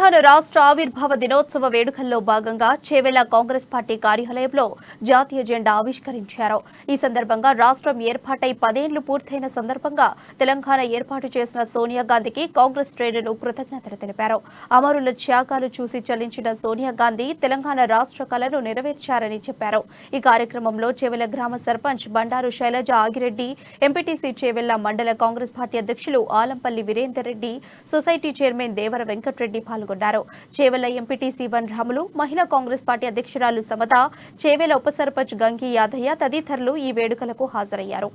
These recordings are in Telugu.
తెలంగాణ రాష్ట్ర ఆవిర్భావ దినోత్సవ వేడుకల్లో భాగంగా చేవెళ్ల కాంగ్రెస్ పార్టీ కార్యాలయంలో జాతీయ జెండా ఆవిష్కరించారు. ఈ సందర్భంగా రాష్ట్రం ఏర్పాటై 10 ఏళ్లు పూర్తయిన సందర్భంగా తెలంగాణ ఏర్పాటు చేసిన సోనియా గాంధీకి కాంగ్రెస్ శ్రేణులు కృతజ్ఞతలు తెలిపారు. అమరుల త్యాగాలు చూసి చలించిన సోనియా గాంధీ తెలంగాణ రాష్ట్ర కలను నెరవేర్చారని చెప్పారు. ఈ కార్యక్రమంలో చేవెళ్ల గ్రామ సర్పంచ్ బండారు శైలజ ఆగిరెడ్డి, ఎంపీటీసీ చేవెళ్ల మండల కాంగ్రెస్ పార్టీ అధ్యక్షులు ఆలంపల్లి వీరేందర్ రెడ్డి, సొసైటీ చైర్మన్ దేవర వెంకటరెడ్డి పాల్గొన్నారు. చేవెళ్ల ఎంపీటీసీ వన్ రాములు, మహిళా కాంగ్రెస్ పార్టీ అధ్యక్షురాలు సమత, చేవెళ్ల ఉప సర్పంచ్ గంగి యాదయ్య తదితరులు ఈ వేడుకలకు హాజరయ్యారు.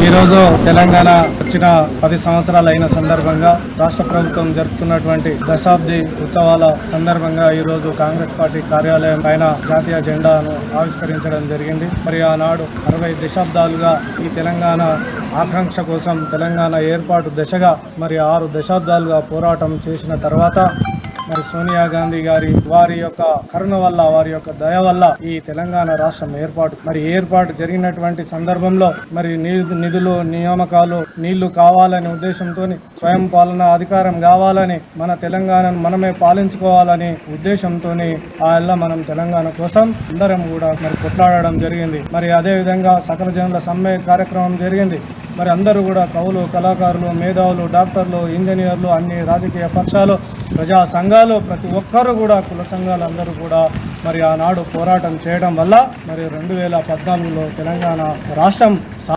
ఈరోజు తెలంగాణ వచ్చిన 10 సంవత్సరాలు అయిన సందర్భంగా రాష్ట్ర ప్రభుత్వం జరుపుతున్నటువంటి దశాబ్ది ఉత్సవాల సందర్భంగా ఈరోజు కాంగ్రెస్ పార్టీ కార్యాలయం పైన జాతీయ జెండాను ఆవిష్కరించడం జరిగింది. మరి ఆనాడు 60 దశాబ్దాలుగా ఈ తెలంగాణ ఆకాంక్ష కోసం తెలంగాణ ఏర్పాటు దిశగా మరి 6 దశాబ్దాలుగా పోరాటం చేసిన తర్వాత మరి సోనియా గాంధీ గారి వారి యొక్క కరుణ వల్ల, వారి యొక్క దయ వల్ల ఈ తెలంగాణ రాష్ట్రం ఏర్పాటు జరిగినటువంటి సందర్భంలో మరి నిధులు, నియామకాలు, నీళ్లు కావాలనే ఉద్దేశంతో, స్వయం పాలన అధికారం కావాలని, మన తెలంగాణను మనమే పాలించుకోవాలని ఉద్దేశంతో మనం తెలంగాణ కోసం అందరం కూడా మరి కొట్లాడడం జరిగింది. మరి అదే విధంగా సకల జనుల సమ్మె కార్యక్రమం జరిగింది. మరి అందరూ కూడా కవులు, కళాకారులు, మేధావులు, డాక్టర్లు, ఇంజనీర్లు, అన్ని రాజకీయ పక్షాలు, ప్రజా సంఘాలు, ప్రతి ఒక్కరు కూడా, కుల సంఘాలు అందరూ కూడా మరి ఆనాడు పోరాటం చేయడం వల్ల మరి 2014లో తెలంగాణ రాష్ట్రం